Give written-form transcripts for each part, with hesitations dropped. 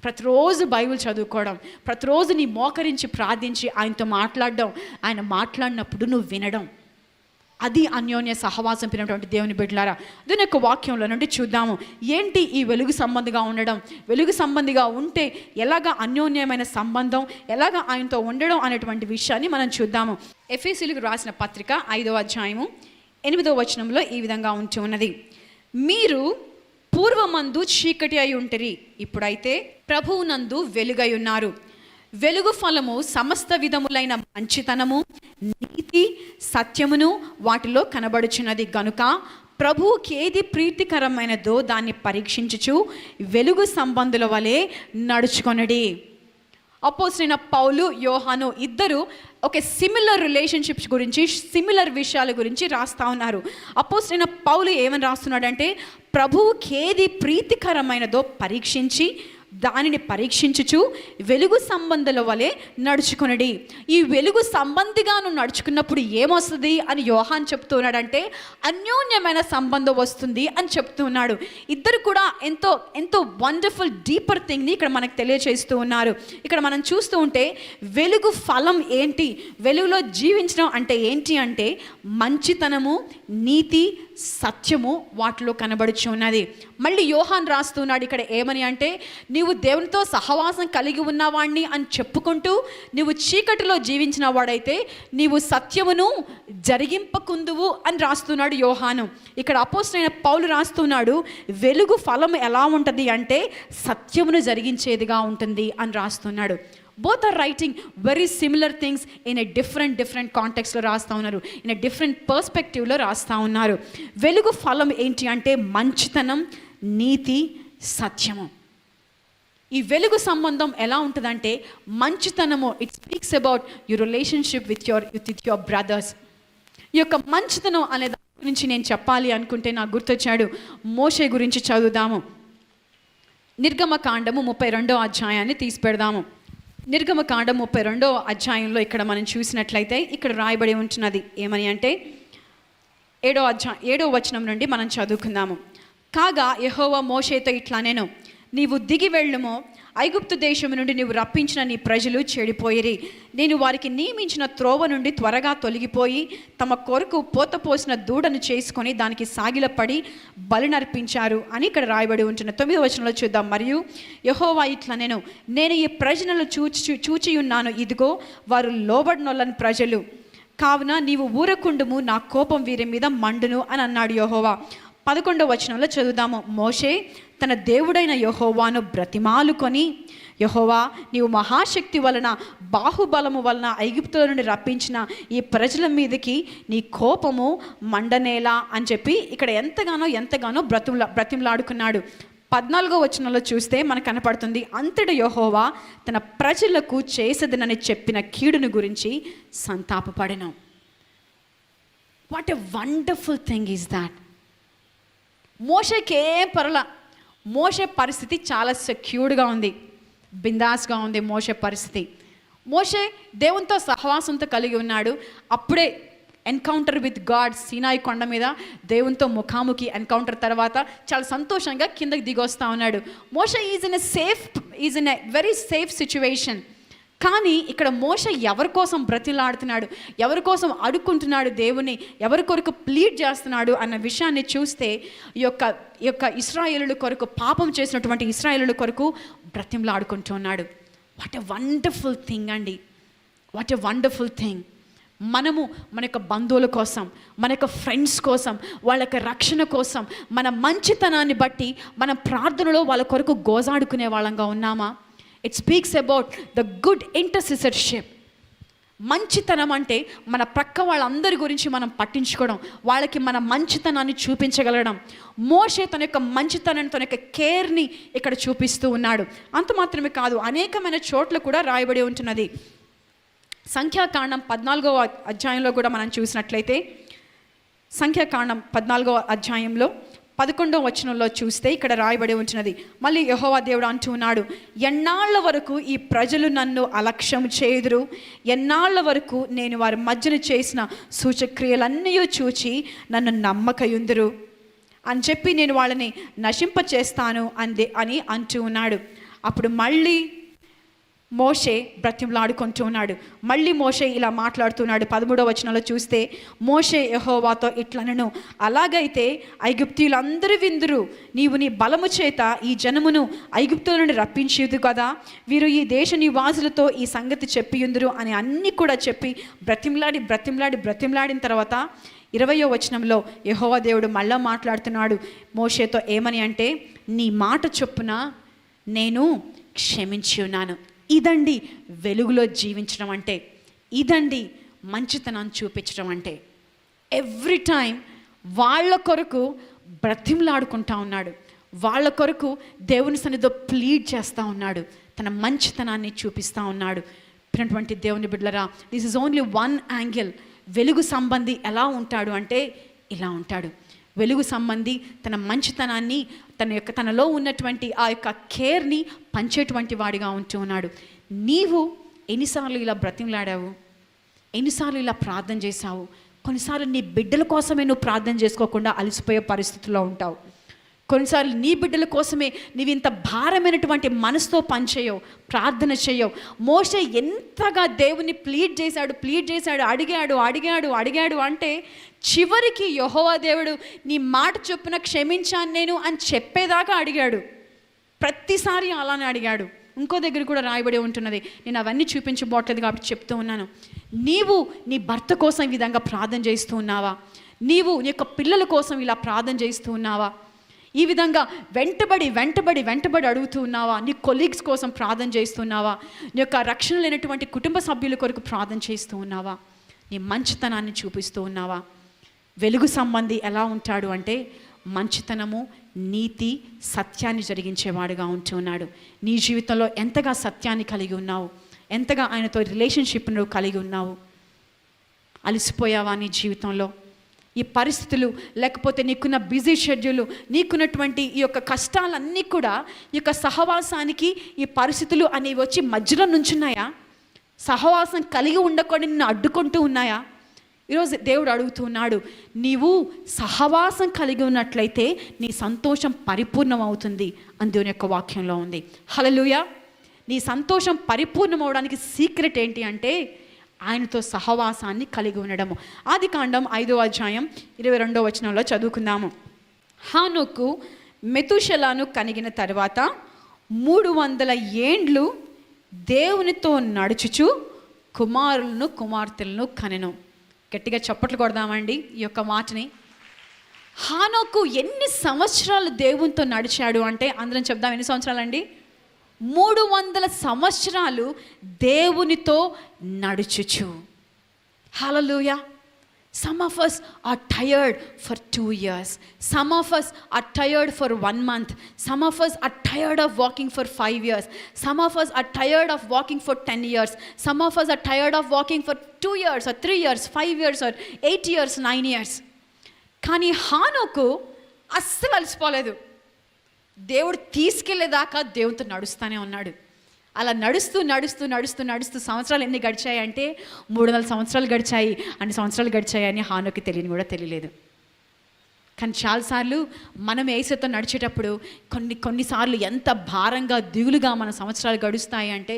ప్రతిరోజు బైబిల్ చదువుకోవడం, ప్రతిరోజు నీ మోకరించి ప్రార్థించి ఆయనతో మాట్లాడడం, ఆయన మాట్లాడినప్పుడు నువ్వు వినడం, అది అన్యోన్య సహవాసం పిలినటువంటి దేవుని బిడ్డలారా. దీని యొక్క వాక్యంలో నుండి చూద్దాము, ఏంటి ఈ వెలుగు సంబంధిగా ఉండడం, వెలుగు సంబంధిగా ఉంటే ఎలాగ అన్యోన్యమైన సంబంధం, ఎలాగ ఆయనతో ఉండడం అనేటువంటి విషయాన్ని మనం చూద్దాము. ఎఫెసీయులకు రాసిన పత్రిక 5వ అధ్యాయము 8వ వచనంలో ఈ విధంగా ఉంచి ఉన్నది, మీరు పూర్వమందు చీకటి అయి ఉంటిరి, ఇప్పుడైతే ప్రభువునందు వెలుగై ఉన్నారు. వెలుగు ఫలము సమస్త విధములైన మంచితనము, నీతి, సత్యమును వాటిలో కనబడుచున్నది గనుక ప్రభువుకి ఏది ప్రీతికరమైనదో దాన్ని పరీక్షించుచు వెలుగు సంబంధుల వలె నడుచుకొనడి. అపోస్తలుడైన పౌలు, యోహాను ఇద్దరు ఒక సిమిలర్ రిలేషన్షిప్స్ గురించి, సిమిలర్ విషయాల గురించి రాస్తూ ఉన్నారు. అపోస్తలుడైన పౌలు ఏమని రాస్తున్నాడంటే, ప్రభువుకి ఏది ప్రీతికరమైనదో పరీక్షించి దానిని పరీక్షించుచు వెలుగు సంబంధుల వలె నడుచుకొనడి. ఈ వెలుగు సంబంధిగా నువ్వు నడుచుకున్నప్పుడు ఏమొస్తుంది అని యోహాన్ చెప్తున్నాడంటే, అన్యోన్యమైన సంబంధం వస్తుంది అని చెప్తున్నాడు. ఇద్దరు కూడా ఎంతో ఎంతో వండర్ఫుల్ డీపర్ థింగ్ని ఇక్కడ మనకు తెలియచేస్తూ ఉన్నారు. ఇక్కడ మనం చూస్తూ ఉంటే వెలుగు ఫలం ఏంటి, వెలుగులో జీవించడం అంటే ఏంటి అంటే మంచితనము, నీతి, సత్యము వాటిలో కనబడుచు ఉన్నది. మళ్ళీ యోహాన్ రాస్తున్నాడు ఇక్కడ ఏమని అంటే, నీవు దేవునితో సహవాసం కలిగి ఉన్నవాణ్ణి అని చెప్పుకుంటూ నీవు చీకటిలో జీవించిన వాడైతే నీవు సత్యమును జరిగింపకుందువు అని రాస్తున్నాడు యోహాను. ఇక్కడ అపోస్తలుడైన పౌలు రాస్తున్నాడు, వెలుగు ఫలం ఎలా ఉంటుంది అంటే సత్యమును జరిగించేదిగా ఉంటుంది అని రాస్తున్నాడు. Both are writing very similar things in a different కాంటెక్స్లో రాస్తూ ఉన్నారు, ఇన్ ఎ డిఫరెంట్ పర్స్పెక్టివ్లో రాస్తూ ఉన్నారు. వెలుగు ఫలం ఏంటి అంటే మంచితనం, నీతి, సత్యము. ఈ వెలుగు సంబంధం ఎలా ఉంటుందంటే మంచితనము, it speaks about your relationship with your brothers. ఈ యొక్క మంచితనం అనే దాని గురించి నేను చెప్పాలి అనుకుంటే నాకు గుర్తొచ్చాడు, మోషే గురించి చదువుదాము. నిర్గమకాండము 32వ అధ్యాయాన్ని తీసి పెడదాము. నిర్గమకాండం 32వ అధ్యాయంలో ఇక్కడ మనం చూసినట్లయితే ఇక్కడ రాయబడి ఉంటున్నది ఏమని అంటే 7వ వచనం నుండి మనం చదువుకుందాము. కాగా యెహోవా మోషేతో ఇట్లా నేను, నీవు దిగి వెళ్ళుమో, ఐగుప్తు దేశము నుండి నీవు రప్పించిన నీ ప్రజలు చెడిపోయిరి. నేను వారికి నియమించిన త్రోవ నుండి త్వరగా తొలగిపోయి తమ కొరకు పోతపోసిన దూడను చేసుకొని దానికి సాగిలపడి బలినర్పించారు అని ఇక్కడ రాయబడి ఉంటున్న 9వ వచనంలో చూద్దాం. మరియు యెహోవా ఇట్లా నేను ఈ ప్రజలను చూచి ఉన్నాను, ఇదిగో వారు లోబడినొల్లని ప్రజలు, కావున నీవు ఊరకుండుము, నా కోపం వీరి మీద మండును అని అన్నాడు యెహోవా. 11వ వచనంలో చదువుదాము. మోషే తన దేవుడైన యెహోవాను బ్రతిమాలుకొని, యెహోవా నీవు మహాశక్తి వలన, బాహుబలము వలన ఐగుప్తుల నుండి రప్పించిన ఈ ప్రజల మీదకి నీ కోపము మండనేలా అని చెప్పి ఇక్కడ ఎంతగానో బ్రతిమలాడుకున్నాడు. 14వ వచనంలో చూస్తే మనకు కనపడుతుంది, అంతటి యెహోవా తన ప్రజలకు చేసేదనని చెప్పిన కీడును గురించి సంతాపపడెను. What a wonderful thing is that. మోషేకేం పరల. మోషే పరిస్థితి చాలా సెక్యూర్డ్గా ఉంది, బిందాస్గా ఉంది మోషే పరిస్థితి. మోషే దేవునితో సహవాసంతో కలిగి ఉన్నాడు. అప్పుడే ఎన్కౌంటర్ విత్ గాడ్ సీనాయి కొండ మీద దేవునితో ముఖాముఖి ఎన్కౌంటర్ తర్వాత చాలా సంతోషంగా కిందకి దిగొస్తా ఉన్నాడు. Moshe is in a very safe situation. కానీ ఇక్కడ మోషే ఎవరి కోసం బ్రతిలాడుతున్నాడు, ఎవరి కోసం అడుక్కుంటున్నాడు దేవుని, ఎవరి కొరకు ప్లీడ్ చేస్తున్నాడు అన్న విషయాన్ని చూస్తే ఈ యొక్క ఇశ్రాయేలుల కొరకు, పాపం చేసినటువంటి ఇశ్రాయేలుల కొరకు బ్రతిమలాడుకుంటున్నాడు. వాట్ ఎ వండర్ఫుల్ థింగ్ అండి, వాట్ ఎ వండర్ఫుల్ థింగ్. మనము మన యొక్క బంధువుల కోసం, మన యొక్క ఫ్రెండ్స్ కోసం, వాళ్ళ యొక్క రక్షణ కోసం, మన మంచితనాన్ని బట్టి మనం ప్రార్థనలో వాళ్ళ కొరకు గోజాడుకునే వాళ్ళంగా ఉన్నామా? It speaks about the good intercessorship. మంచితనం అంటే మన ప్రక్క వాళ్ళందరి గురించి మనం పట్టించుకోవడం, వాళ్ళకి మన మంచితనాన్ని చూపించగలగడం. మోషే తన యొక్క మంచితనాన్ని, తన యొక్క కేర్ని ఇక్కడ చూపిస్తూ ఉన్నాడు. అంత మాత్రమే కాదు, అనేకమైన చోట్ల కూడా రాయబడి ఉంటున్నది. సంఖ్యాకాండం 14వ అధ్యాయంలో కూడా మనం చూసినట్లయితే, సంఖ్యాకాండం 14వ అధ్యాయంలో 11వ వచనంలో చూస్తే ఇక్కడ రాయబడి ఉంటున్నది. మళ్ళీ యెహోవా దేవుడు అంటూ ఉన్నాడు, ఎన్నాళ్ళ వరకు ఈ ప్రజలు నన్ను అలక్ష్యం చేయుదురు, ఎన్నాళ్ళ వరకు నేను వారి మధ్యన చేసిన సూచక్రియలన్నీ చూచి నన్ను నమ్మకయుందురు అని చెప్పి నేను వాళ్ళని నశింపచేస్తాను అని అంటూ ఉన్నాడు. అప్పుడు మళ్ళీ మోషే బ్రతిమలాడుకుంటూ ఉన్నాడు. మళ్ళీ మోషే ఇలా మాట్లాడుతున్నాడు. 13వ వచనంలో చూస్తే, మోషే యెహోవాతో ఇట్లనెను, అలాగైతే ఐగుప్తీయులందరూ విందురు, నీవు నీ బలము చేత ఈ జనమును ఐగుప్తుల నుండి రప్పించేదు కదా, వీరు ఈ దేశ నివాసులతో ఈ సంగతి చెప్పియుందురు అని అన్నీ కూడా చెప్పి బ్రతిమలాడిన తర్వాత 20వ వచనంలో యెహోవా దేవుడు మళ్ళా మాట్లాడుతున్నాడు మోషేతో. ఏమని అంటే, నీ మాట చొప్పున నేను క్షమించి ఉన్నాను. ఇదండి వెలుగులో జీవించడం అంటే, ఇదండి మంచితనాన్ని చూపించడం అంటే. ఎవ్రీ టైం వాళ్ళ కొరకు బ్రతిమలాడుకుంటా ఉన్నాడు, వాళ్ళ కొరకు దేవుని సన్నిధిలో ప్లీడ్ చేస్తూ ఉన్నాడు, తన మంచితనాన్ని చూపిస్తూ ఉన్నాడు. ప్రినటువంటి దేవుని బిడ్డలరా, this is only one angle. వెలుగు సంబంధి ఎలా ఉంటాడు అంటే ఇలా ఉంటాడు. వెలుగు సంబంధి తన మంచితనాన్ని, తనలో ఉన్నటువంటి ఆ యొక్క కేర్ని పంచేటువంటి వాడిగా ఉంటూ ఉన్నాడు. నీవు ఎన్నిసార్లు ఇలా బ్రతిమలాడావు, ఎన్నిసార్లు ఇలా ప్రార్థన చేశావు? కొన్నిసార్లు నీ బిడ్డల కోసమే నువ్వు ప్రార్థన చేసుకోకుండా అలసిపోయే పరిస్థితుల్లో ఉంటావు. కొన్నిసార్లు నీ బిడ్డల కోసమే నీవు ఇంత భారమైనటువంటి మనసుతో పనిచేయవు, ప్రార్థన చేయవు. మోషే ఎంతగా దేవుని ప్లీడ్ చేశాడు, అడిగాడు అంటే చివరికి యెహోవా దేవుడు నీ మాట చొప్పున క్షమించాను నేను అని చెప్పేదాకా అడిగాడు. ప్రతిసారి అలానే అడిగాడు. ఇంకో దగ్గర కూడా రాయబడి ఉంటున్నది, నేను అవన్నీ చూపించబోట్లేదు కాబట్టి చెప్తూ ఉన్నాను. నీవు నీ భర్త కోసం ఈ విధంగా ప్రార్థన చేస్తూ ఉన్నావా? నీవు నీ యొక్క పిల్లల కోసం ఇలా ప్రార్థన చేస్తూ ఉన్నావా? ఈ విధంగా వెంటబడి అడుగుతూ ఉన్నావా? నీ కొలీగ్స్ కోసం ప్రార్థన చేస్తున్నావా? నీ యొక్క రక్షణ లేనటువంటి కుటుంబ సభ్యుల కొరకు ప్రార్థన చేస్తూ ఉన్నావా? నీ మంచితనాన్ని చూపిస్తూ ఉన్నావా? వెలుగు సంబంధి ఎలా ఉంటాడు అంటే మంచితనము, నీతి, సత్యాన్ని జరిగించేవాడుగా ఉంటూ ఉన్నాడు. నీ జీవితంలో ఎంతగా సత్యాన్ని కలిగి ఉన్నావు, ఎంతగా ఆయనతో రిలేషన్షిప్ నువ్వు కలిగి ఉన్నావు? అలసిపోయావా నీ జీవితంలో? ఈ పరిస్థితులు, లేకపోతే నీకున్న బిజీ షెడ్యూల్, నీకున్నటువంటి ఈ యొక్క కష్టాలన్నీ కూడా ఈ యొక్క సహవాసానికి ఈ పరిస్థితులు అనేవి వచ్చి మధ్యలో నుంచున్నాయా? సహవాసం కలిగి ఉండకుండా నిన్ను అడ్డుకుంటూ ఉన్నాయా? ఈరోజు దేవుడు అడుగుతూ ఉన్నాడు, నీవు సహవాసం కలిగి ఉన్నట్లయితే నీ సంతోషం పరిపూర్ణం అవుతుంది అని దేవుని యొక్క వాక్యంలో ఉంది. హల్లెలూయా. నీ సంతోషం పరిపూర్ణం అవడానికి సీక్రెట్ ఏంటి అంటే ఆయనతో సహవాసాన్ని కలిగి ఉండడము. ఆదికాండం 5వ అధ్యాయం 22వ వచనంలో చదువుకుందాము. హానోకు మెతుషెలను కనిగిన తర్వాత 300 ఏండ్లు దేవునితో నడుచుచు కుమారులను కుమార్తెలను కనెను. గట్టిగా చప్పట్లు కొడదామండి ఈ యొక్క మాటని. హానోకు ఎన్ని సంవత్సరాలు దేవునితో నడిచాడు అంటే, అందరం చెప్దాం, ఎన్ని సంవత్సరాలండి? 300 సంవత్సరాలు దేవునితో నడుచుచు. హల్లెలూయా. Some of us are tired for 2 years. Some of us are tired for 1 month. Some of us are tired of walking for 5 years. Some of us are tired of walking for 10 years. Some of us are tired of walking for 2 years or 3 years, 5 years or 8 years, 9 years. కానీ హానోకు అస్సలు అలసిపోలేదు. దేవుడు తీసుకెళ్లేదాకా దేవుడితో నడుస్తూనే ఉన్నాడు. అలా నడుస్తూ నడుస్తూ నడుస్తూ నడుస్తూ సంవత్సరాలు ఎన్ని గడిచాయి అంటే 300 సంవత్సరాలు గడిచాయి. అన్ని సంవత్సరాలు గడిచాయని హానోకి తెలియని కూడా తెలియలేదు. కానీ చాలాసార్లు మనం యేసుతో నడిచేటప్పుడు కొన్నిసార్లు ఎంత భారంగా దిగులుగా మన సంవత్సరాలు గడుస్తాయి అంటే,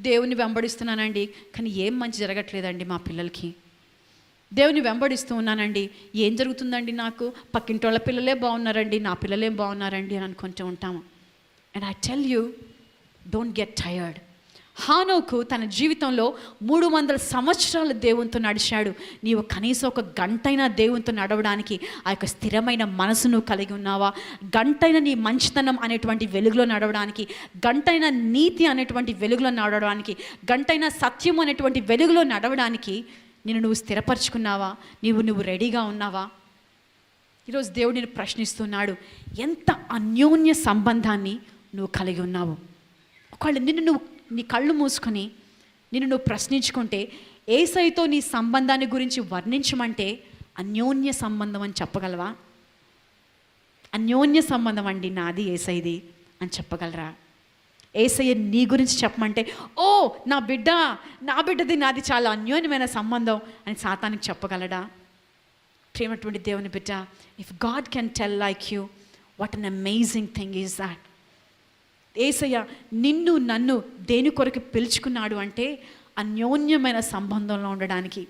దేవుని వెంబడిస్తున్నానండి కానీ ఏం మంచి జరగట్లేదండి మా పిల్లలకి, దేవుని వెంబడిస్తూ ఉన్నానండి ఏం జరుగుతుందండి, నాకు పక్కింటి వాళ్ళ పిల్లలే బాగున్నారండి నా పిల్లలేం బాగున్నారండి అని అనుకుంటూ ఉంటాము. And I tell you, don't get tired. హానోకు తన జీవితంలో 300 సంవత్సరాలు దేవునితో నడిచాడు. నీవు కనీసం ఒక గంటైనా దేవునితో నడవడానికి ఆ యొక్క స్థిరమైన మనసును కలిగి ఉన్నావా? గంటైనా నీ మంచితనం అనేటువంటి వెలుగులో నడవడానికి, గంటైనా నీతి అనేటువంటి వెలుగులో నడవడానికి, గంటైనా సత్యం అనేటువంటి వెలుగులో నడవడానికి నువ్వు స్థిరపరచుకున్నావా? నువ్వు రెడీగా ఉన్నావా? ఈరోజు దేవుడు నేను ప్రశ్నిస్తున్నాడు, ఎంత అన్యోన్య సంబంధాన్ని నువ్వు కలిగి ఉన్నావు? ఒకవేళ నీ కళ్ళు మూసుకొని నువ్వు ప్రశ్నించుకుంటే, యేసయ్యతో నీ సంబంధాన్ని గురించి వర్ణించమంటే అన్యోన్య సంబంధం అని చెప్పగలవా? అన్యోన్య సంబంధం అండి నాది యేసయ్యది అని చెప్పగలరా? యేసయ్య నీ గురించి చెప్పమంటే, ఓ నా బిడ్డది నాది చాలా అన్యోన్యమైన సంబంధం అని సాతానికి చెప్పగలడా? ప్రేమటువంటి దేవుని బిడ్డ, if God can tell like you, what an amazing thing is that. Yesayya నన్ను దేని కొరకు పిలుచుకున్నాడు అంటే అన్యోన్యమైన సంబంధంలో ఉండడానికి.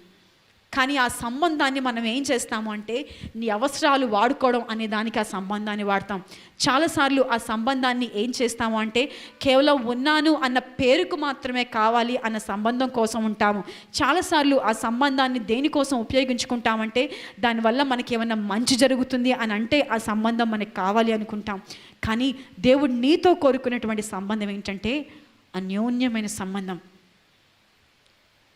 కానీ ఆ సంబంధాన్ని మనం ఏం చేస్తాము అంటే నీ అవసరాలు వాడుకోవడం అనే దానికి ఆ సంబంధాన్ని వాడతాం. చాలాసార్లు ఆ సంబంధాన్ని ఏం చేస్తాము అంటే కేవలం ఉన్నాను అన్న పేరుకు మాత్రమే కావాలి అన్న సంబంధం కోసం ఉంటాము. చాలాసార్లు ఆ సంబంధాన్ని దేనికోసం ఉపయోగించుకుంటామంటే దానివల్ల మనకి ఏమైనా మంచి జరుగుతుంది అని అంటే ఆ సంబంధం మనకి కావాలి అనుకుంటాం. కానీ దేవుడు నీతో కోరుకునేటువంటి సంబంధం ఏంటంటే అన్యోన్యమైన సంబంధం.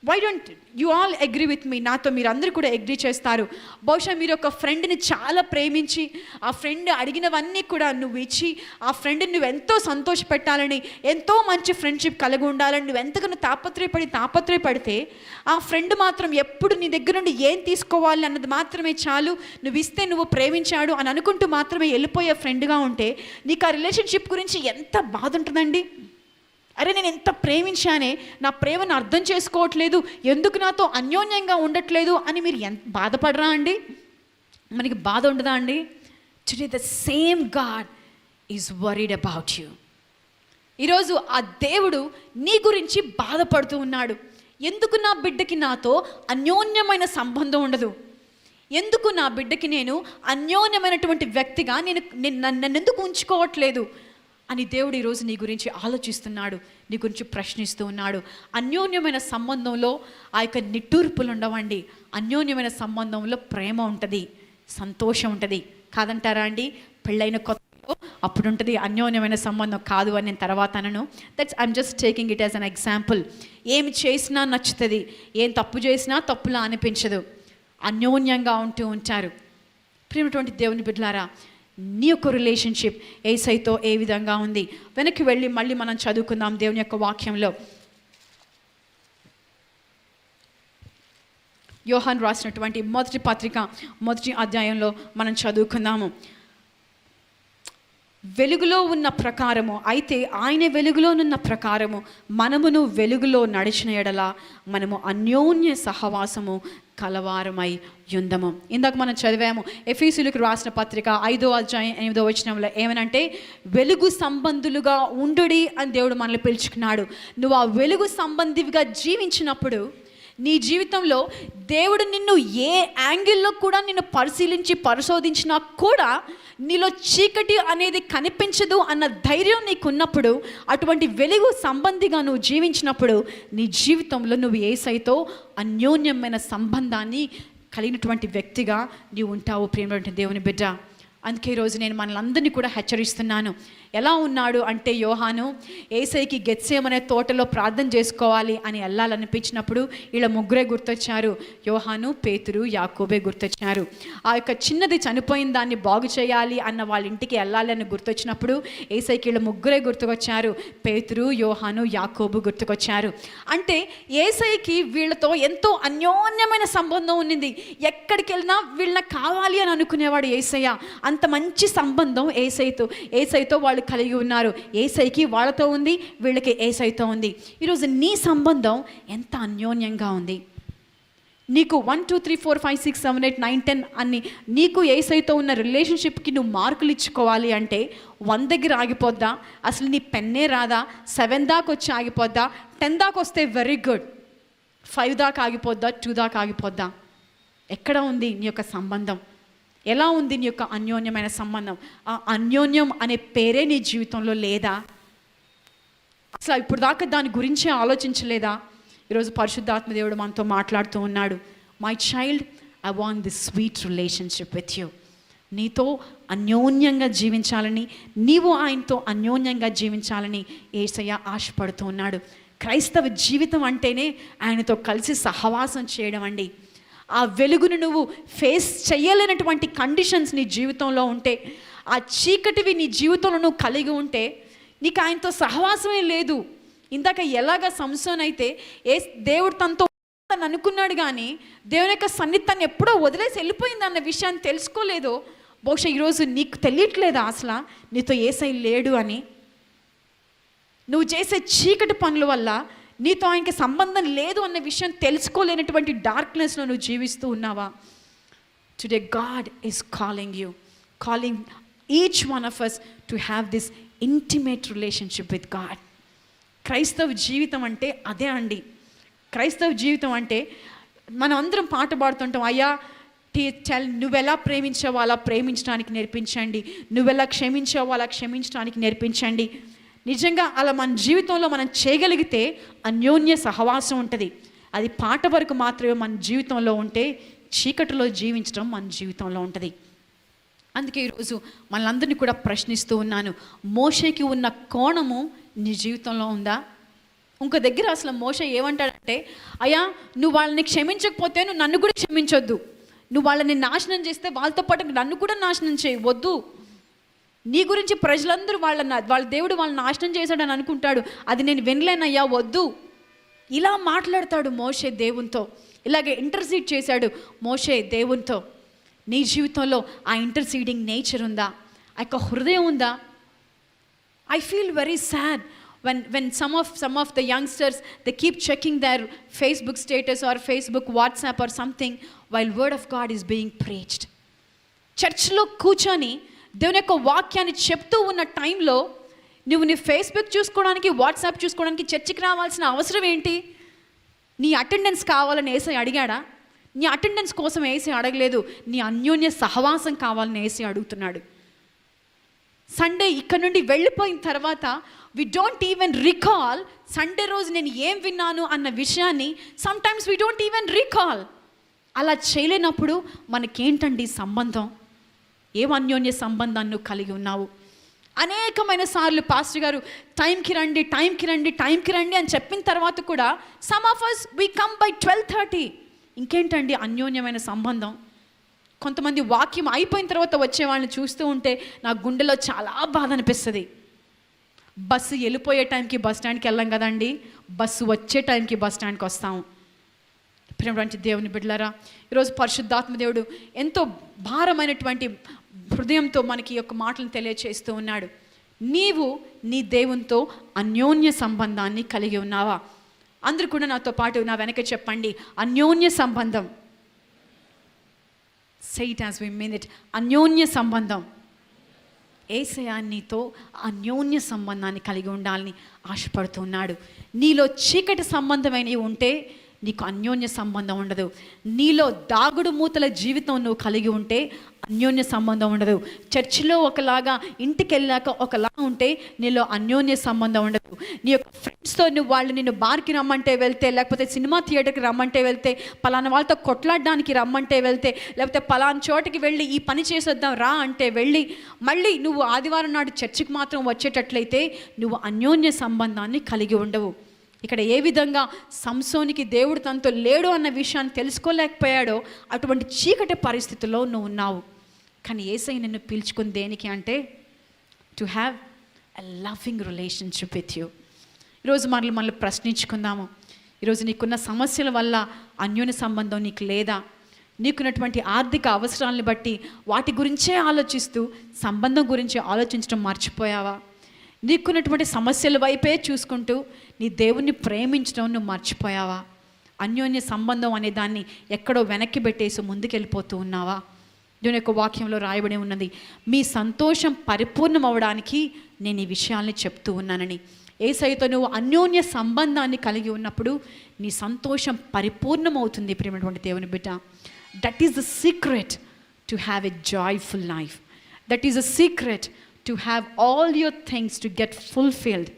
Why don't you all agree with me? నాతో మీరు అందరూ కూడా అగ్రీ చేస్తారు. బహుశా మీరు ఒక ఫ్రెండ్ని చాలా ప్రేమించి ఆ ఫ్రెండ్ అడిగినవన్నీ కూడా నువ్వు ఇచ్చి ఆ ఫ్రెండ్ని నువ్వు ఎంతో సంతోషపెట్టాలని, ఎంతో మంచి ఫ్రెండ్షిప్ కలిగి ఉండాలని నువ్వు ఎంతగానో తాపత్రయపడితే ఆ ఫ్రెండ్ మాత్రం ఎప్పుడు నీ దగ్గర నుండి ఏం తీసుకోవాలి అన్నది మాత్రమే చాలు, నువ్వు ఇస్తే నువ్వు ప్రేమించాడు అని అనుకుంటూ మాత్రమే వెళ్ళిపోయే ఫ్రెండ్గా ఉంటే నీకు ఆ రిలేషన్షిప్ గురించి ఎంత బాధ ఉంటుందండి. అరే నేను ఎంత ప్రేమించానే, నా ప్రేమను అర్థం చేసుకోవట్లేదు, ఎందుకు నాతో అన్యోన్యంగా ఉండట్లేదు అని మీరు ఎంత బాధపడరా అండి? మనకి బాధ ఉండదా అండి? Today the same God is worried about you. ఈరోజు ఆ దేవుడు నీ గురించి బాధపడుతూ ఉన్నాడు. ఎందుకు నా బిడ్డకి నాతో అన్యోన్యమైన సంబంధం ఉండదు? ఎందుకు నా బిడ్డకి నేను అన్యోన్యమైనటువంటి వ్యక్తిగా నన్ను ఎందుకు ఉంచుకోవట్లేదు అని దేవుడు ఈరోజు నీ గురించి ఆలోచిస్తున్నాడు, నీ గురించి ప్రశ్నిస్తూ ఉన్నాడు. అన్యోన్యమైన సంబంధంలో ఆ యొక్క నిట్టూర్పులు ఉండవండి. అన్యోన్యమైన సంబంధంలో ప్రేమ ఉంటుంది, సంతోషం ఉంటుంది. కాదంటారా అండి? పెళ్ళైన కొత్తలో అప్పుడు ఉంటుంది, అన్యోన్యమైన సంబంధం కాదు అని నేను తర్వాత అనను. I'm just taking it as an example. ఏమి చేసినా నచ్చుతుంది, ఏం తప్పు చేసినా తప్పులా అనిపించదు, అన్యోన్యంగా ఉంటూ ఉంటారు. ప్రియమైనటువంటి దేవుని బిడ్డలారా, నీ యొక్క రిలేషన్షిప్ యేసయ్యతో ఏ విధంగా ఉంది? వెనక్కి వెళ్ళి మళ్ళీ మనం చదువుకుందాం దేవుని యొక్క వాక్యంలో. యోహాను రాసినటువంటి మొదటి పత్రిక 1వ అధ్యాయంలో మనం చదువుకుందాము. వెలుగులో ఉన్న ప్రకారము, అయితే ఆయన వెలుగులోనున్న ప్రకారము మనమును వెలుగులో నడిచిన ఎడల మనము అన్యోన్య సహవాసము కలవారమై యుందము. ఇందాక మనం చదివాము ఎఫెసీయులకు రాసిన పత్రిక 5వ అధ్యాయం 8వ వచనంలో ఏమనంటే, వెలుగు సంబంధులుగా ఉండుడి అని దేవుడు మనల్ని పిలుచుకున్నాడు. నువ్వు ఆ వెలుగు సంబంధిగా జీవించినప్పుడు నీ జీవితంలో దేవుడు నిన్ను ఏ యాంగిల్లో కూడా నిన్ను పరిశోధించినా కూడా నీలో చీకటి అనేది కనిపించదు అన్న ధైర్యం నీకున్నప్పుడు, అటువంటి వెలుగు సంబంధిగా నువ్వు జీవించినప్పుడు నీ జీవితంలో నువ్వు యేసయ్యతో అన్యోన్యమైన సంబంధాన్ని కలిగినటువంటి వ్యక్తిగా నీవు ఉంటావు. ప్రియమైనటువంటి దేవుని బిడ్డ, అందుకే ఈరోజు నేను మనలందరినీ కూడా హెచ్చరిస్తున్నాను. ఎలా ఉన్నాడు అంటే యోహాను యేసయ్యకి గెత్సేమనే తోటలో ప్రార్థన చేసుకోవాలి అని వెళ్ళాలనిపించినప్పుడు వీళ్ళ ముగ్గురే గుర్తొచ్చారు. యోహాను, పేతురు, యాకోబే గుర్తొచ్చారు. ఆ యొక్క చిన్నది చనిపోయిన దాన్ని బాగు చేయాలి అన్న వాళ్ళ ఇంటికి వెళ్ళాలి అని గుర్తొచ్చినప్పుడు యేసయ్యకి వీళ్ళ ముగ్గురే గుర్తుకొచ్చారు. పేతురు, యోహాను, యాకోబు గుర్తుకొచ్చారు. అంటే యేసయ్యకి వీళ్ళతో ఎంతో అన్యోన్యమైన సంబంధం ఉన్నింది. ఎక్కడికి వెళ్ళినా వీళ్ళని కావాలి అని అనుకునేవాడు యేసయ్య. అంత మంచి సంబంధం యేసయ్యతో వాళ్ళు కలిగి ఉన్నారు. యేసయ్యకి వాళ్ళతో ఉంది, వీళ్ళకి యేసయ్యతో ఉంది. ఈరోజు నీ సంబంధం ఎంత అన్యోన్యంగా ఉంది. నీకు 1 2 3 4 5 6 7 8 9 10 అన్ని నీకు యేసయ్యతో ఉన్న రిలేషన్షిప్కి నువ్వు మార్కులు ఇచ్చుకోవాలి అంటే 1 దగ్గర ఆగిపోద్దా? అసలు నీ పెన్నే రాదా? 7 దాకా వచ్చి ఆగిపోద్దా? 10 దాకా వస్తే వెరీ గుడ్. 5 దాకా ఆగిపోద్దా? 2 దాకా ఆగిపోద్దా? ఎక్కడ ఉంది నీ యొక్క సంబంధం? ఎలా ఉంది నీ యొక్క అన్యోన్యమైన సంబంధం? ఆ అన్యోన్యం అనే పేరే నీ జీవితంలో లేదా? అసలు ఇప్పుడు దాకా దాని గురించే ఆలోచించలేదా? ఈరోజు పరిశుద్ధాత్మ దేవుడు మనతో మాట్లాడుతూ ఉన్నాడు. My child, I want this sweet relationship with you. నీతో అన్యోన్యంగా జీవించాలని, నీవు ఆయనతో అన్యోన్యంగా జీవించాలని యేసయ్య ఆశపడుతూ ఉన్నాడు. క్రైస్తవ జీవితం అంటేనే ఆయనతో కలిసి సహవాసం చేయడం అండి. ఆ వెలుగును నువ్వు ఫేస్ చేయలేనటువంటి కండిషన్స్ నీ జీవితంలో ఉంటే, ఆ చీకటివి నీ జీవితంలో నువ్వు కలిగి ఉంటే నీకు ఆయనతో సహవాసమే లేదు. ఇందాక ఎలాగ సంసోన్ అయితే దేవుడు తనతో అనుకున్నాడు కానీ దేవుని యొక్క సన్నిధాన్ని ఎప్పుడో వదిలేసి వెళ్ళిపోయింది అన్న విషయాన్ని తెలుసుకోలేదో, బహుశా ఈరోజు నీకు తెలియట్లేదా అసలు నీతో యేసయ్య లేడు అని? నువ్వు చేసే చీకటి పనుల వల్ల నీతో ఆయనకి సంబంధం లేదు అన్న విషయం తెలుసుకోలేనటువంటి డార్క్నెస్లో నువ్వు జీవిస్తూ ఉన్నావా? Today God is calling each one of us to have this intimate relationship with God. క్రైస్తవ జీవితం అంటే అదే అండి. క్రైస్తవ జీవితం అంటే మనం అందరం పాట పాడుతుంటాం, అయ్యా నువ్వెలా ప్రేమించావో అలా ప్రేమించడానికి నేర్పించండి, నువ్వెలా క్షమించావో అలా క్షమించడానికి నేర్పించండి. నిజంగా అలా మన జీవితంలో మనం చేయగలిగితే అన్యోన్య సహవాసం ఉంటుంది. అది పాట వరకు మాత్రమే మన జీవితంలో ఉంటే చీకటిలో జీవించడం మన జీవితంలో ఉంటుంది. అందుకే ఈరోజు మనందరినీ కూడా ప్రశ్నిస్తూ ఉన్నాను, మోషేకి ఉన్న కోణము నీ జీవితంలో ఉందా? ఇంకో దగ్గర అసలు మోషే ఏమంటాడంటే, అయ్యా నువ్వు వాళ్ళని క్షమించకపోతే నువ్వు నన్ను కూడా క్షమించొద్దు, నువ్వు వాళ్ళని నాశనం చేస్తే వాళ్ళతో పాటు నన్ను కూడా నాశనం చేయవద్దు, నీ గురించి ప్రజలందరూ వాళ్ళ దేవుడు వాళ్ళని నాశనం చేశాడని అనుకుంటాడు, అది నేను వినలేనయ్యా, వద్దు. ఇలా మాట్లాడతాడు మోషే దేవునితో. ఇలాగే ఇంటర్సీడ్ చేశాడు మోషే దేవునితో. నీ జీవితంలో ఆ ఇంటర్సీడింగ్ నేచర్ ఉందా? ఆ యొక్క హృదయం ఉందా? I feel very sad when some of the youngsters, they keep checking their Facebook status or Facebook WhatsApp or something while word of God is being preached. చర్చ్లో కూర్చొని దేవుని యొక్క వాక్యాన్ని చెప్తూ ఉన్న టైంలో నువ్వు నీ ఫేస్బుక్ చూసుకోవడానికి, వాట్సాప్ చూసుకోవడానికి చర్చికి రావాల్సిన అవసరం ఏంటి? నీ అటెండెన్స్ కావాలని యేసయ్య అడిగాడా? నీ అటెండెన్స్ కోసం యేసయ్య అడగలేదు, నీ అన్యోన్య సహవాసం కావాలని యేసయ్య అడుగుతున్నాడు. సండే ఇక్కడ నుండి వెళ్ళిపోయిన తర్వాత we don't even recall Sunday రోజు నేను ఏం విన్నాను అన్న విషయాన్ని sometimes we don't even recall. అలా చేయలేనప్పుడు మనకేంటండి సంబంధం? ఏం అన్యోన్య సంబంధాన్ని నువ్వు కలిగి ఉన్నావు? అనేకమైన సార్లు పాస్టర్ గారు టైంకి రండి అని చెప్పిన తర్వాత కూడా some of us we come by 12:30. ఇంకేంటండి అన్యోన్యమైన సంబంధం? కొంతమంది వాక్యం అయిపోయిన తర్వాత వచ్చే వాళ్ళని చూస్తూ ఉంటే నా గుండెలో చాలా బాధ అనిపిస్తుంది. బస్సు వెళ్ళిపోయే టైంకి బస్ స్టాండ్కి వెళ్ళాం కదండి, బస్సు వచ్చే టైంకి బస్ స్టాండ్కి వస్తాము. ప్రియమైనటువంటి దేవుని బిడ్డలారా, ఈరోజు పరిశుద్ధాత్మ దేవుడు ఎంతో భారమైనటువంటి హృదయంతో మనకి ఈ యొక్క మాటలను తెలియచేస్తూ ఉన్నాడు. నీవు నీ దేవునితో అన్యోన్య సంబంధాన్ని కలిగి ఉన్నావా? అందరూ కూడా నాతో పాటు నా వెనక చెప్పండి, అన్యోన్య సంబంధం. Say it as we mean it. అన్యోన్య సంబంధం. యేసయ్య నీతో అన్యోన్య సంబంధాన్ని కలిగి ఉండాలని ఆశపడుతున్నాడు. నీలో చీకటి సంబంధమైనవి ఉంటే నీకు అన్యోన్య సంబంధం ఉండదు. నీలో దాగుడు మూతల జీవితం నువ్వు కలిగి ఉంటే అన్యోన్య సంబంధం ఉండదు. చర్చిలో ఒకలాగా, ఇంటికి వెళ్ళాక ఒకలా ఉంటే నీలో అన్యోన్య సంబంధం ఉండదు. నీ యొక్క ఫ్రెండ్స్తో వాళ్ళు నిన్ను బార్కి రమ్మంటే వెళ్తే, లేకపోతే సినిమా థియేటర్కి రమ్మంటే వెళ్తే, పలానా వాళ్ళతో కొట్లాడడానికి రమ్మంటే వెళ్తే, లేకపోతే పలానా చోటకి వెళ్ళి ఈ పని చేసేద్దాం రా అంటే వెళ్ళి, మళ్ళీ నువ్వు ఆదివారం నాడు చర్చికి మాత్రం వచ్చేటట్లయితే నువ్వు అన్యోన్య సంబంధాన్ని కలిగి ఉండవు. ఇక్కడ ఏ విధంగా సంసోనికి దేవుడు తనతో లేడు అన్న విషయాన్ని తెలుసుకోలేకపోయాడో అటువంటి చీకటి పరిస్థితుల్లో నువ్వు ఉన్నావు. కానీ యేసయ్య నిన్ను పిలుచుకుని దేనికి అంటే to have a loving relationship with you. ఈరోజు మనల్ని ప్రశ్నించుకుందాము. ఈరోజు నీకున్న సమస్యల వల్ల అన్యోన్య సంబంధం నీకు లేదా? నీకున్నటువంటి ఆర్థిక అవసరాలను బట్టి వాటి గురించే ఆలోచిస్తూ సంబంధం గురించి ఆలోచించడం మర్చిపోయావా? నీకున్నటువంటి సమస్యల వైపే చూసుకుంటూ నీ దేవుణ్ణి ప్రేమించడం నువ్వు మర్చిపోయావా? అన్యోన్య సంబంధం అనే దాన్ని ఎక్కడో వెనక్కి పెట్టేసి ముందుకెళ్ళిపోతూ ఉన్నావా? దేవుని యొక్క వాక్యంలో రాయబడి ఉన్నది, మీ సంతోషం పరిపూర్ణం అవ్వడానికి నేను ఈ విషయాల్ని చెప్తూ ఉన్నానని. యేసయ్యతో నువ్వు అన్యోన్య సంబంధాన్ని కలిగి ఉన్నప్పుడు నీ సంతోషం పరిపూర్ణమవుతుంది. ప్రియమైనటువంటి దేవుని బిడ్డ, that is the secret to have a joyful life. That is the secret to have all your things to get fulfilled,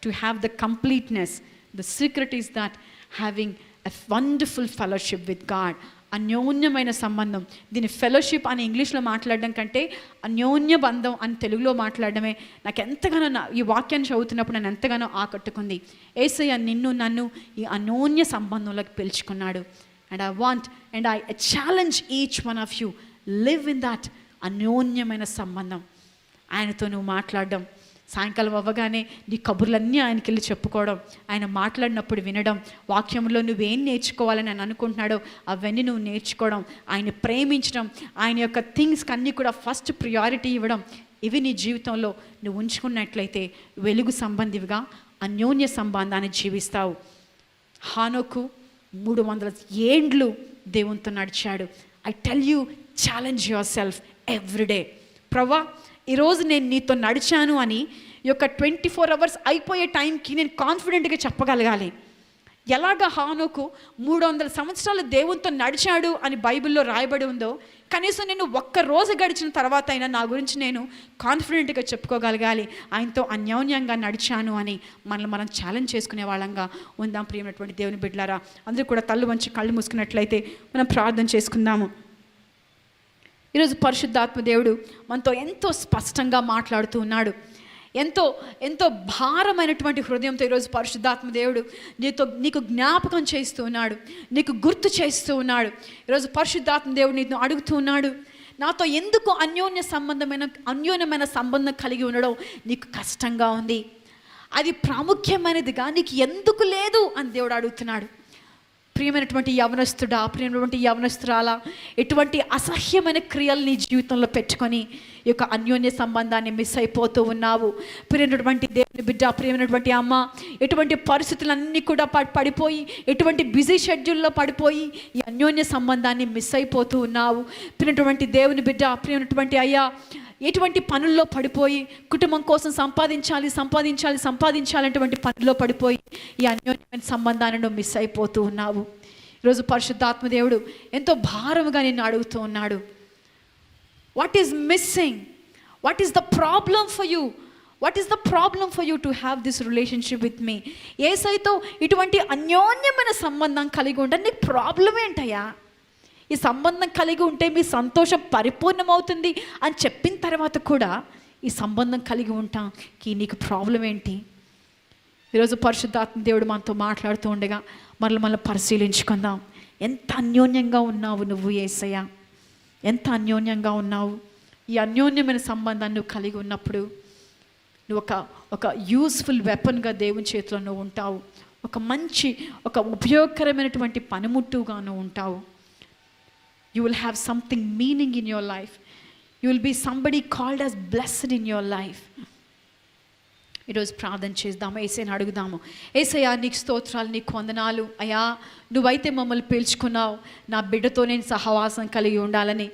to have the completeness. The secret is that having a wonderful fellowship with God. అన్యోన్యమైన సంబంధం. దీని fellowship అని ఇంగ్లీష్లో మాట్లాడడం కంటే అన్యోన్య బంధం అని తెలుగులో మాట్లాడడమే నాకు ఎంతగానో, ఈ వాక్యాన్ని చదువుతున్నప్పుడు నన్ను ఎంతగానో ఆకట్టుకుంది. యేసయ్య నిన్ను నన్ను ఈ అన్యోన్య సంబంధంలోకి పిలుచుకున్నాడు. And I challenge each one of you, live in that అన్యోన్యమైన సంబంధం. ఆయనతో నువ్వు మాట్లాడడం, సాయంకాలం అవ్వగానే నీ కబుర్లన్నీ ఆయనకి వెళ్ళి చెప్పుకోవడం, ఆయన మాట్లాడినప్పుడు వినడం, వాక్యంలో నువ్వేం నేర్చుకోవాలని ఆయన అనుకుంటున్నాడో అవన్నీ నువ్వు నేర్చుకోవడం, ఆయన ప్రేమించడం, ఆయన యొక్క థింగ్స్కి అన్నీ కూడా ఫస్ట్ ప్రియారిటీ ఇవ్వడం, ఇవి నీ జీవితంలో నువ్వు ఉంచుకున్నట్లయితే వెలుగు సంబంధివిగా అన్యోన్య సంబంధాన్ని జీవిస్తావు. హానోకు 300 ఏండ్లు దేవునితో నడిచాడు. I tell you, challenge your self everyday. ప్రభా, ఈరోజు నేను నీతో నడిచాను అని ఈ యొక్క 24 hours అయిపోయే టైంకి నేను కాన్ఫిడెంట్గా చెప్పగలగాలి. ఎలాగ హానోకు 300 సంవత్సరాలు దేవునితో నడిచాడు అని బైబిల్లో రాయబడి ఉందో, కనీసం నేను ఒక్క రోజు గడిచిన తర్వాత అయినా నా గురించి నేను కాన్ఫిడెంట్గా చెప్పుకోగలగాలి, ఆయనతో అన్యోన్యంగా నడిచాను అని. మనల్ని మనం ఛాలెంజ్ చేసుకునే వాళ్ళంగా ఉందాం. ప్రియమైనటువంటి దేవుని బిడ్డలారా, అందరూ కూడా తల్లు వంచి కళ్ళు మూసుకున్నట్లయితే మనం ప్రార్థన చేసుకుందాము. ఈరోజు పరిశుద్ధాత్మ దేవుడు మనతో ఎంతో స్పష్టంగా మాట్లాడుతూ ఉన్నాడు. ఎంతో ఎంతో భారమైనటువంటి హృదయంతో ఈరోజు పరిశుద్ధాత్మ దేవుడు నీకు జ్ఞాపకం చేస్తూ ఉన్నాడు, నీకు గుర్తు చేస్తూ ఉన్నాడు. ఈరోజు పరిశుద్ధాత్మ దేవుడు నీకు అడుగుతూ ఉన్నాడు, నాతో ఎందుకు అన్యోన్యమైన సంబంధం కలిగి ఉండడం నీకు కష్టంగా ఉంది? అది ప్రాముఖ్యమైనదిగా నీకు ఎందుకు లేదు అని దేవుడు అడుగుతున్నాడు. ప్రియమైనటువంటి యవనస్తుడా, ప్రియమైనటువంటి యవనస్తురాలా, ఎటువంటి అసహ్యమైన క్రియలు నీ జీవితంలో పెట్టుకొని ఈ యొక్క అన్యోన్య సంబంధాన్ని మిస్ అయిపోతూ ఉన్నావు? ప్రియమైనటువంటి దేవుని బిడ్డ, ప్రియమైనటువంటి అమ్మ, ఎటువంటి పరిస్థితులన్నీ కూడా పడిపోయి, ఎటువంటి బిజీ షెడ్యూల్లో పడిపోయి ఈ అన్యోన్య సంబంధాన్ని మిస్ అయిపోతూ ఉన్నావు. ప్రియమైనటువంటి దేవుని బిడ్డ, ప్రియమైనటువంటి అయ్యా, ఎటువంటి పనుల్లో పడిపోయి కుటుంబం కోసం సంపాదించాలనేటువంటి పనుల్లో పడిపోయి ఈ అన్యోన్యమైన సంబంధాన్ని నువ్వు మిస్ అయిపోతూ ఉన్నావు. ఈరోజు పరిశుద్ధాత్మ దేవుడు ఎంతో భారముగా నిన్ను అడుగుతూ ఉన్నాడు, what is missing? What is the problem for you? What is the problem for you to have this relationship with me? యేసయ్యతో ఇటువంటి అన్యోన్యమైన సంబంధం కలిగి ఉంటే నీకు ప్రాబ్లం ఏంటయ్యా? ఈ సంబంధం కలిగి ఉంటే మీ సంతోషం పరిపూర్ణమవుతుంది అని చెప్పిన తర్వాత కూడా ఈ సంబంధం కలిగి ఉంటాకి నీకు ప్రాబ్లం ఏంటి? ఈరోజు పరిశుద్ధాత్మ దేవుడు మనతో మాట్లాడుతూ ఉండగా మనల్ని పరిశీలించుకుందాం. ఎంత అన్యోన్యంగా ఉన్నావు నువ్వు యేసయ్య, ఎంత అన్యోన్యంగా ఉన్నావు? ఈ అన్యోన్యమైన సంబంధాన్ని నువ్వు కలిగి ఉన్నప్పుడు నువ్వు ఒక యూస్ఫుల్ వెపన్గా దేవుని చేతిలో నువ్వు ఉంటావు. ఒక ఉపయోగకరమైనటువంటి పనిముట్టుగా నువ్వు ఉంటావు. You will have something meaning in your life. You will be somebody called as blessed in your life. ఈరోజు ప్రార్థన చేద్దాము, యేసయ్యని అడుగుదాము. యేసయ్యా, నీకు స్తోత్రాలు, నీకు వందనాలు అయ్యా. నువ్వైతే మమ్మల్ని పిలుచుకున్నావు నా బిడ్డతో నేను సహవాసం కలిగి ఉండాలని.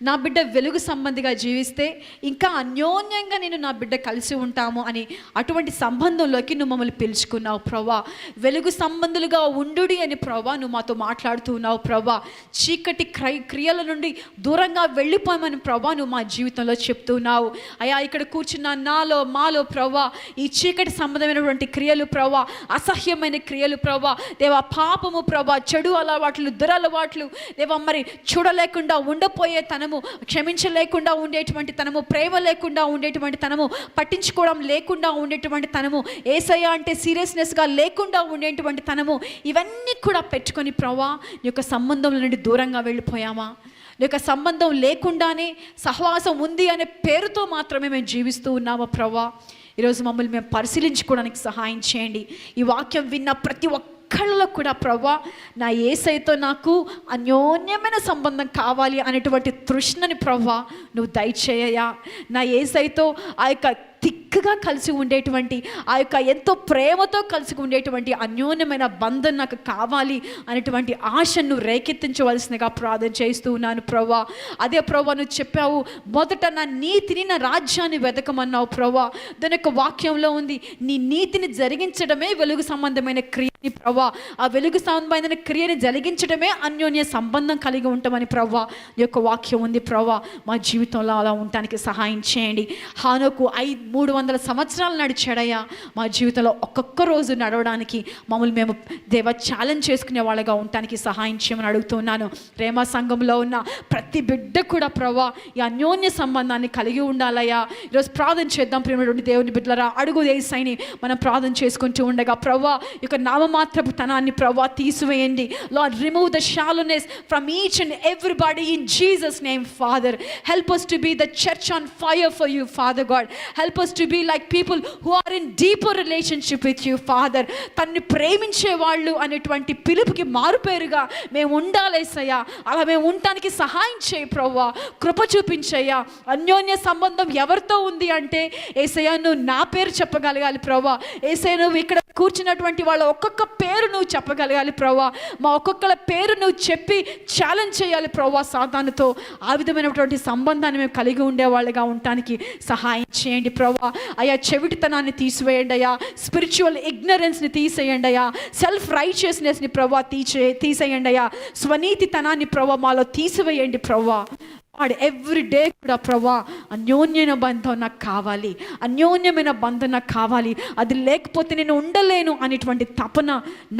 నా బిడ్డ వెలుగు సంబంధిగా జీవిస్తే ఇంకా అన్యోన్యంగా నేను నా బిడ్డ కలిసి ఉంటాము అని అటువంటి సంబంధంలోకి నువ్వు మమ్మల్ని పిలుచుకున్నావు ప్రభా. వెలుగు సంబంధులుగా ఉండుడి అని ప్రభా నువ్వు మాతో మాట్లాడుతున్నావు ప్రభా. చీకటి క్రియల నుండి దూరంగా వెళ్ళిపోయామని ప్రభా నువ్వు మా జీవితంలో చెప్తున్నావు అయ్యా. ఇక్కడ కూర్చున్న నాలో మాలో ప్రభా ఈ చీకటి సంబంధమైనటువంటి క్రియలు ప్రభా, అసహ్యమైన క్రియలు ప్రభా, దేవా పాపము ప్రభా, చెడు అలవాట్లు, దురలవాట్లు దేవా, మరి చూడలేకుండా ఉండపోయే తనము, క్షమించలేకుండా ఉండేటువంటి తనము, ప్రేమ లేకుండా ఉండేటువంటి తనము, పట్టించుకోవడం లేకుండా ఉండేటువంటి తనము, యేసయ్య అంటే సీరియస్నెస్గా లేకుండా ఉండేటువంటి తనము, ఇవన్నీ కూడా పెట్టుకొని ప్రభా నీ యొక్క సంబంధంలో నుండి దూరంగా వెళ్ళిపోయామా? నీ యొక్క సంబంధం లేకుండానే సహవాసం ఉంది అనే పేరుతో మాత్రమే మేము జీవిస్తూ ఉన్నామా ప్రభా? ఈరోజు మమ్మల్ని మేము పరిశీలించుకోవడానికి సహాయం చేయండి. ఈ వాక్యం విన్న ప్రతి ఒక్కళ్ళలో కూడా ప్రభా నా యేసయ్యతో నాకు అన్యోన్యమైన సంబంధం కావాలి అనేటువంటి తృష్ణని ప్రభా నువ్వు దయచేయ్యా. నా యేసయ్యతో ఆ యొక్క తిక్కగా కలిసి ఉండేటువంటి, ఆ యొక్క ఎంతో ప్రేమతో కలిసి ఉండేటువంటి అన్యోన్యమైన బంధం నాకు కావాలి అనేటువంటి ఆశను నువ్వు రేకెత్తించవలసిందిగా ప్రార్థన చేస్తూ ఉన్నాను ప్రభా. అదే ప్రభా నువ్వు చెప్పావు మొదట నా నీతిని, నా రాజ్యాన్ని వెతకమన్నావు ప్రభా. దాని యొక్క వాక్యంలో ఉంది నీ నీతిని జరిగించడమే వెలుగు సంబంధమైన క్రియని ప్రభా. ఆ వెలుగు సంబంధమైన క్రియని జరిగించడమే అన్యోన్య సంబంధం కలిగి ఉంటామని ప్రభా నీ యొక్క వాక్యం ఉంది ప్రభా. మా జీవితంలో అలా ఉండటానికి సహాయం చేయండి. హానోకు 300 సంవత్సరాలు నడిచాడయ్యా. మా జీవితంలో ఒక్కొక్క రోజు నడవడానికి మమ్మల్ని మేము దేవ ఛాలెంజ్ చేసుకునే వాళ్ళగా ఉండటానికి సహాయం చేయమని అడుగుతున్నాను. ప్రేమ సంఘంలో ఉన్న ప్రతి బిడ్డ కూడా ప్రభా ఈ అన్యోన్య సంబంధాన్ని కలిగి ఉండాలయ్యా. ఈరోజు ప్రార్థన చేద్దాం ప్రేమటువంటి దేవుని బిడ్డలారా. అడుగు యేసయ్యని మనం ప్రార్థన చేసుకుంటూ ఉండగా ప్రభా ఈ యొక్క నామమాత్రపు తనాన్ని ప్రభా తీసివేయండి. Lord, remove the shallowness from each and everybody in Jesus name father. Help us to be the church on fire for you Father God. Help us to be like people who are in deeper relationship with you Father. తన్ని ప్రేమించే వాళ్ళు అనేటువంటి పిలుపుకి మారుపేరుగా మేము ఉండాలేసయ్యా. అలా మేము ఉండటానికి సహాయం చేయి ప్రభువా, కృప చూపించయ్యా. అన్యోన్య సంబంధం ఎవరితో ఉంది అంటే యేసయ్యా నువ్వు నా పేరు చెప్పగలగాలి ప్రభువా. యేసయ్యా నువ్వు ఇక్కడ కూర్చున్నటువంటి వాళ్ళ ఒక్కొక్క పేరు నువ్వు చెప్పగలగాలి ప్రభువా. మా ఒక్కొక్కల పేరు నువ్వు చెప్పి ఛాలెంజ్ చేయాలి ప్రభువా సాతానుతో. ఆ విధమైనటువంటి సంబంధాన్ని మేము కలిగి ఉండేవాళ్ళగా ఉండటానికి సహాయం చేయండి ప్రభా. అయ్యా చెవిటితనాన్ని తీసివేయండి అయ్యా. స్పిరిచువల్ ఇగ్నరెన్స్ని తీసేయండి అయ్యా. సెల్ఫ్ రైచియస్నెస్ని ప్రభా తీసేయండి అయ్యా. స్వనీతితనాన్ని ప్రభా మాలో తీసివేయండి ప్రభా. వాడు ఎవ్రీ డే కూడా ప్రభా అన్యోన్యమైన బంధం నాకు కావాలి, అన్యోన్యమైన బంధం నాకు కావాలి, అది లేకపోతే నేను ఉండలేను అనేటువంటి తపన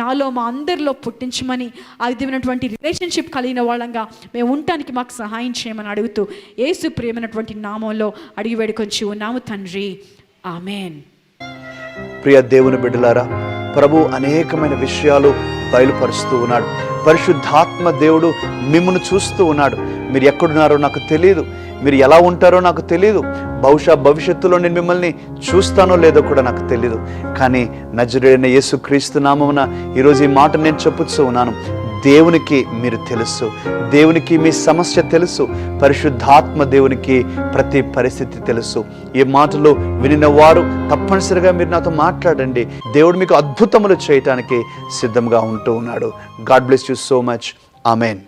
నాలో మా అందరిలో పుట్టించమని ఆ విధమైనటువంటి రిలేషన్షిప్ కలిగిన వాళ్ళంగా మేము ఉండటానికి మాకు సహాయం చేయమని అడుగుతూ యేసు ప్రియమైనటువంటి నామంలో అడిగి వేడుకొంచి ఉన్నాము తండ్రి, ఆమెన్. ప్రియ దేవుని బిడ్డలారా, ప్రభు అనేకమైన విషయాలు బయలుపరుస్తూ ఉన్నాడు. పరిశుద్ధాత్మ దేవుడు మిమ్మల్ని చూస్తూ ఉన్నాడు. మీరు ఎక్కడున్నారో నాకు తెలియదు, మీరు ఎలా ఉంటారో నాకు తెలియదు, బహుశా భవిష్యత్తులో నేను మిమ్మల్ని చూస్తానో లేదో కూడా నాకు తెలియదు. కానీ నజరేయుడైన యేసుక్రీస్తు నామమున ఈరోజు ఈ మాట నేను చెప్పుతూ ఉన్నాను. దేవునికి మీరు తెలుసు, దేవునికి మీ సమస్య తెలుసు, పరిశుద్ధాత్మ దేవునికి ప్రతి పరిస్థితి తెలుసు. ఈ మాటలు వినిన వారు తప్పనిసరిగా మీరు నాతో మాట్లాడండి. దేవుడు మీకు అద్భుతములు చేయటానికి సిద్ధంగా ఉంటూ ఉన్నాడు. God bless you so much. Amen.